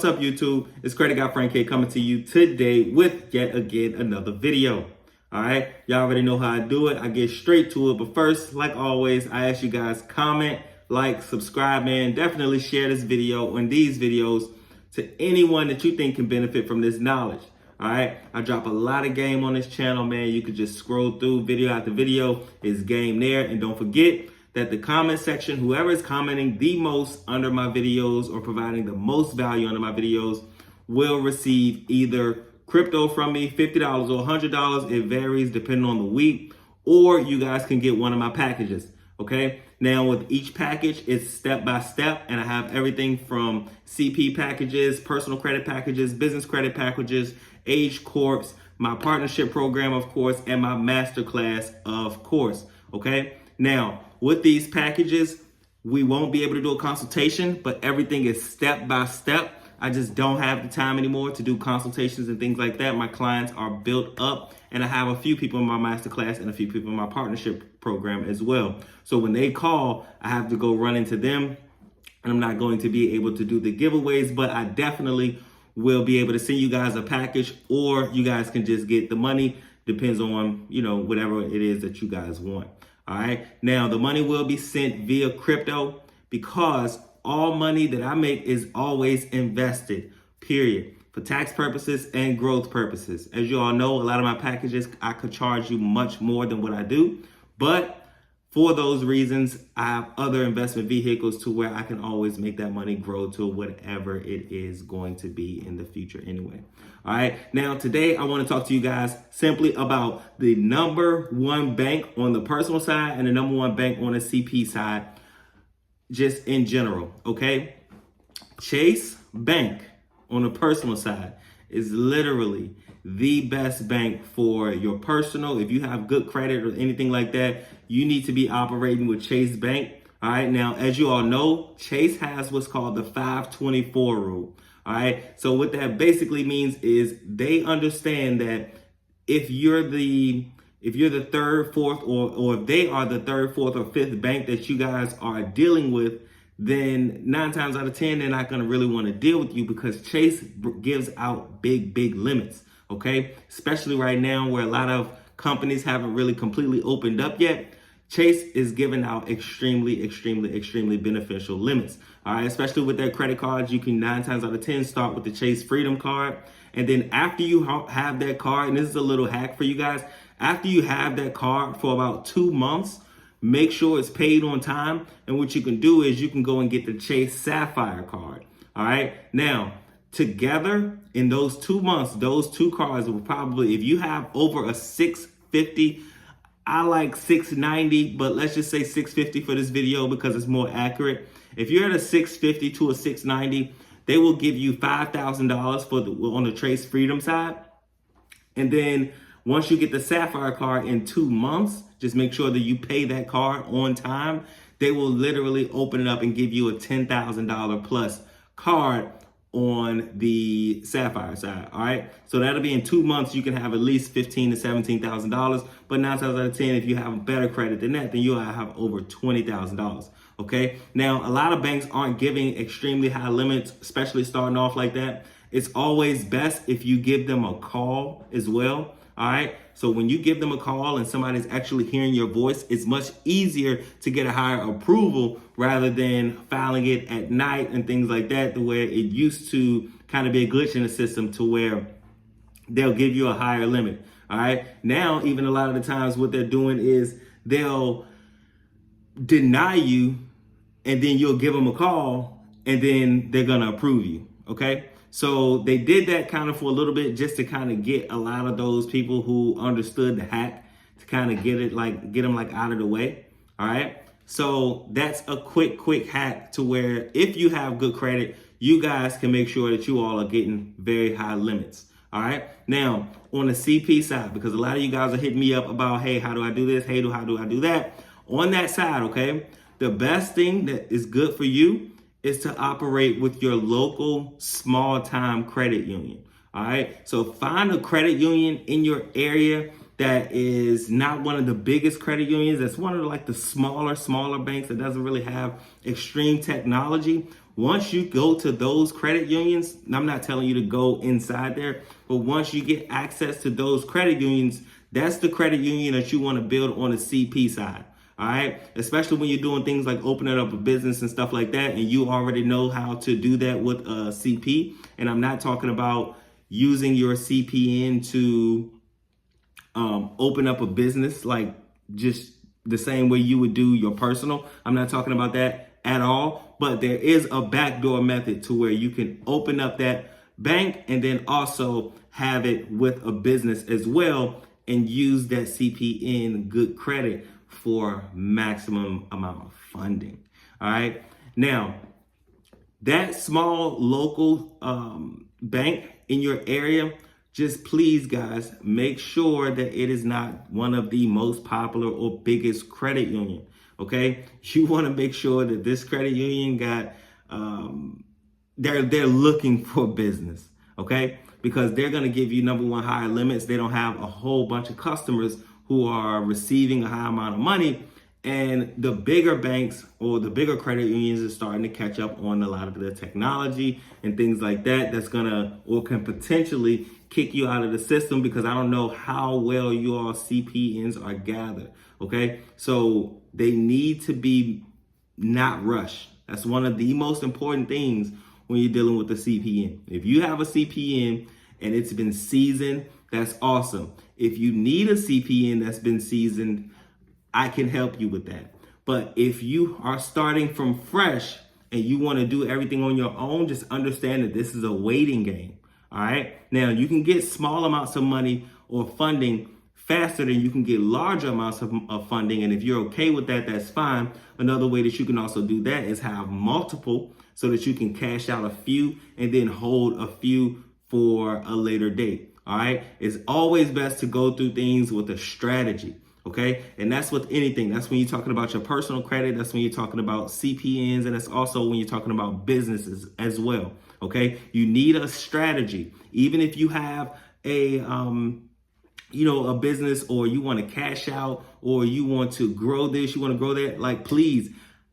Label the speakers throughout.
Speaker 1: What's up, YouTube? It's Credit Guy Frank K coming to you today with yet again another video. All right, y'all already know how I do it. I get straight to it. But first, like always, I ask you guys comment, like, subscribe, man. Definitely share this video and these videos to anyone that you think can benefit from this knowledge. All right, I drop a lot of game on this channel, man. You could just scroll through video after video. Is game there. And don't forget that the comment section, whoever is commenting the most under my videos or providing the most value under my videos will receive either crypto from me, $50 or $100. It varies depending on the week, or you guys can get one of my packages. Okay. Now with each package, it's step by step, and I have everything from CP packages, personal credit packages, business credit packages, age corps, my partnership program, of course, and my masterclass, of course. Okay. Now, with these packages, we won't be able to do a consultation, but everything is step by step. I just don't have the time anymore to do consultations and things like that. My clients are built up, and I have a few people in my masterclass and a few people in my partnership program as well. So when they call, I have to go run into them, and I'm not going to be able to do the giveaways, but I definitely will be able to send you guys a package, or you guys can just get the money. Depends on, whatever it is that you guys want. All right. Now, the money will be sent via crypto because all money that I make is always invested, period, for tax purposes and growth purposes. As you all know, a lot of my packages, I could charge you much more than what I do. But for those reasons, I have other investment vehicles to where I can always make that money grow to whatever it is going to be in the future anyway. All right. Now, today, I want to talk to you guys simply about the number one bank on the personal side and the number one bank on the CP side, just in general. OK, Chase Bank on the personal side is literally the best bank for your personal. If you have good credit or anything like that, you need to be operating with Chase Bank. All right. Now, as you all know, Chase has what's called the 524 rule. All right. So what that basically means is they understand that if you're the third, fourth, or if they are the third, fourth, or fifth bank that you guys are dealing with, then 9 times out of 10, they're not going to really want to deal with you because Chase gives out big limits. Okay. Especially right now where a lot of companies haven't really completely opened up yet. Chase is giving out extremely beneficial limits. All right. Especially with their credit cards, you can 9 times out of 10 start with the Chase Freedom card. And then after you have that card, and this is a little hack for you guys, after you have that card for about 2 months, make sure it's paid on time. And what you can do is you can go and get the Chase Sapphire card. All right. Now, together in those 2 months, those two cards will probably, if you have over a 650, I like 690, but let's just say 650 for this video because it's more accurate. If you're at a 650 to a 690, they will give you $5,000 on the Chase Freedom side. And then once you get the Sapphire card in 2 months, just make sure that you pay that card on time. They will literally open it up and give you a $10,000 plus card on the Sapphire side. All right. So that'll be in 2 months. You can have at least $15,000 to $17,000. But 9 times out of 10, if you have better credit than that, then you'll have over $20,000. Okay. Now, a lot of banks aren't giving extremely high limits, especially starting off like that. It's always best if you give them a call as well. All right. So when you give them a call and somebody's actually hearing your voice, it's much easier to get a higher approval rather than filing it at night and things like that, the way it used to kind of be a glitch in the system to where they'll give you a higher limit. All right. Now, even a lot of the times what they're doing is they'll deny you and then you'll give them a call and then they're going to approve you. OK. So they did that kind of for a little bit just to kind of get a lot of those people who understood the hack to kind of get them out of the way. All right. So that's a quick hack to where if you have good credit, you guys can make sure that you all are getting very high limits. All right. Now on the CP side, because a lot of you guys are hitting me up about, hey, how do I do this? Hey, how do I do that? On that side. OK, the best thing that is good for you is to operate with your local small time credit union. All right. So find a credit union in your area that is not one of the biggest credit unions. That's one of the smaller banks that doesn't really have extreme technology. Once you go to those credit unions, and I'm not telling you to go inside there, but once you get access to those credit unions, that's the credit union that you want to build on the CP side. All right. Especially when you're doing things like opening up a business and stuff like that. And you already know how to do that with a CP. And I'm not talking about using your CPN to open up a business like just the same way you would do your personal. I'm not talking about that at all. But there is a backdoor method to where you can open up that bank and then also have it with a business as well and use that CPN good credit for maximum amount of funding. All right. Now, that small local bank in your area, just please, guys, make sure that it is not one of the most popular or biggest credit union. Okay. You want to make sure that this credit union got, they're looking for business. Okay. Because they're going to give you, number one, higher limits. They don't have a whole bunch of customers who are receiving a high amount of money. And the bigger banks or the bigger credit unions are starting to catch up on a lot of the technology and things like that. That's going to or can potentially kick you out of the system, because I don't know how well your CPNs are gathered. Okay. So they need to be not rushed. That's one of the most important things when you're dealing with the CPN. If you have a CPN and it's been seasoned, that's awesome. If you need a CPN that's been seasoned, I can help you with that. But if you are starting from fresh and you want to do everything on your own, just understand that this is a waiting game. All right. Now, you can get small amounts of money or funding faster than you can get larger amounts of funding. And if you're okay with that, that's fine. Another way that you can also do that is have multiple so that you can cash out a few and then hold a few for a later date. All right. It's always best to go through things with a strategy. Okay. And that's with anything. That's when you're talking about your personal credit. That's when you're talking about CPNs. And that's also when you're talking about businesses as well. Okay. You need a strategy. Even if you have a business, or you want to cash out, or you want to grow this, you want to grow that, like, please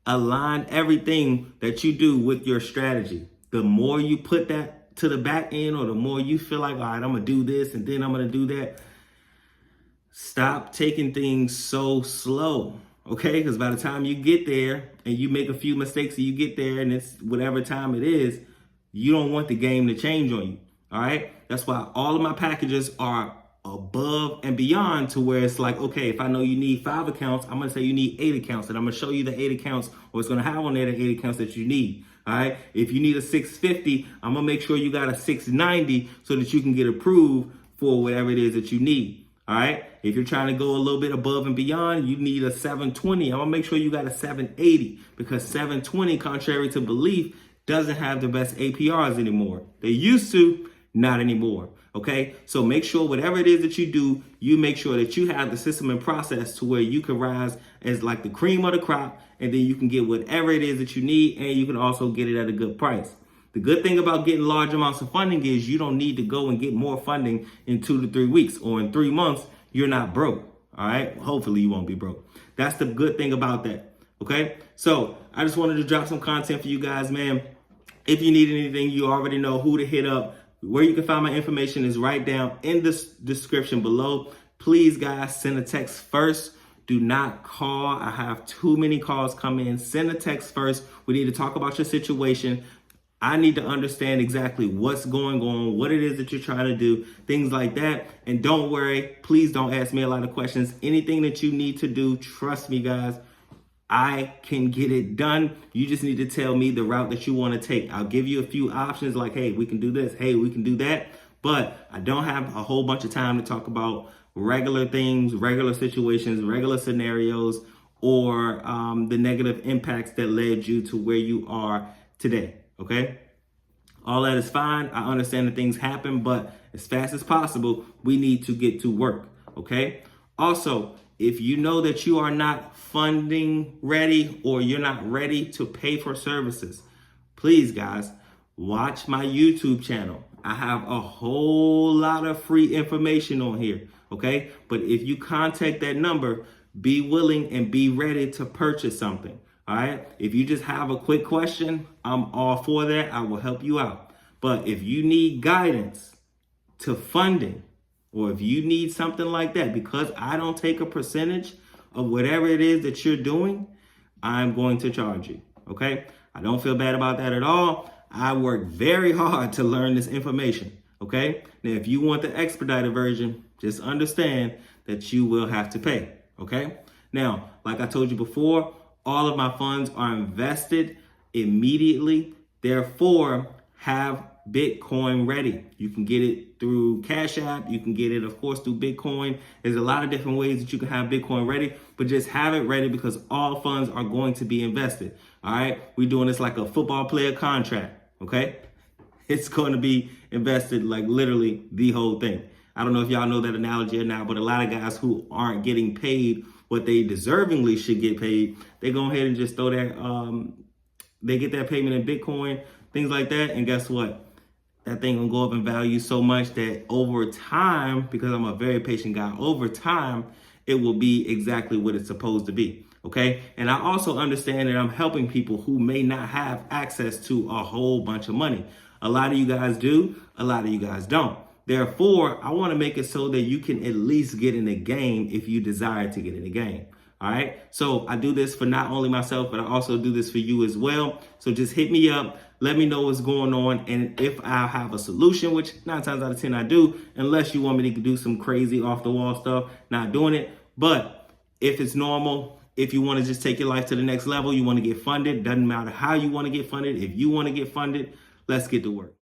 Speaker 1: align everything that you do with your strategy. The more you put that to the back end, or the more you feel like, all right, I'm going to do this and then I'm going to do that. Stop taking things so slow. Okay. Because by the time you get there and you make a few mistakes and you get there and it's whatever time it is, you don't want the game to change on you. All right. That's why all of my packages are above and beyond, to where it's like, okay, if I know you need 5 accounts, I'm going to say you need 8 accounts, and I'm going to show you the 8 accounts, or it's going to have on there the 8 accounts that you need. All right. If you need a 650, I'm going to make sure you got a 690 so that you can get approved for whatever it is that you need. All right. If you're trying to go a little bit above and beyond, you need a 720. I'm going to make sure you got a 780, because 720, contrary to belief, doesn't have the best APRs anymore. They used to, not anymore. Okay. So make sure whatever it is that you do, you make sure that you have the system and process to where you can rise as like the cream of the crop, and then you can get whatever it is that you need, and you can also get it at a good price. The good thing about getting large amounts of funding is you don't need to go and get more funding in 2 to 3 weeks, or in 3 months. You're not broke. All right. Hopefully you won't be broke. That's the good thing about that. Okay. So I just wanted to drop some content for you guys, man. If you need anything, you already know who to hit up. Where you can find my information is right down in the description below. Please, guys, send a text first. Do not call. I have too many calls come in. Send a text first. We need to talk about your situation. I need to understand exactly what's going on, what it is that you're trying to do, things like that. And don't worry, please don't ask me a lot of questions. Anything that you need to do, trust me, guys, I can get it done. You just need to tell me the route that you want to take. I'll give you a few options like, hey, we can do this. Hey, we can do that. But I don't have a whole bunch of time to talk about regular things, regular situations, regular scenarios, or the negative impacts that led you to where you are today. Okay. All that is fine. I understand that things happen, but as fast as possible, we need to get to work. Okay. Also, if you know that you are not funding ready, or you're not ready to pay for services, please, guys, watch my YouTube channel. I have a whole lot of free information on here. Okay. But if you contact that number, be willing and be ready to purchase something. All right. If you just have a quick question, I'm all for that. I will help you out. But if you need guidance to funding, or if you need something like that, because I don't take a percentage of whatever it is that you're doing, I'm going to charge you. Okay. I don't feel bad about that at all. I work very hard to learn this information. Okay. Now, if you want the expedited version, just understand that you will have to pay. Okay. Now, like I told you before, all of my funds are invested immediately. Therefore, have Bitcoin ready. You can get it through Cash App. You can get it, of course, through Bitcoin. There's a lot of different ways that you can have Bitcoin ready, but just have it ready because all funds are going to be invested. All right. We're doing this like a football player contract. Okay. It's going to be invested like literally the whole thing. I don't know if y'all know that analogy or not, but a lot of guys who aren't getting paid what they deservingly should get paid, they go ahead and just throw their, they get that payment in Bitcoin, things like that. And guess what? That thing gonna go up in value so much that over time, because I'm a very patient guy, over time, it will be exactly what it's supposed to be. Okay. And I also understand that I'm helping people who may not have access to a whole bunch of money. A lot of you guys do, a lot of you guys don't. Therefore, I want to make it so that you can at least get in the game if you desire to get in the game. All right. So I do this for not only myself, but I also do this for you as well. So just hit me up. Let me know what's going on. And if I have a solution, which 9 times out of 10 I do, unless you want me to do some crazy off the wall stuff, not doing it. But if it's normal, if you want to just take your life to the next level, you want to get funded, doesn't matter how you want to get funded. If you want to get funded, let's get to work.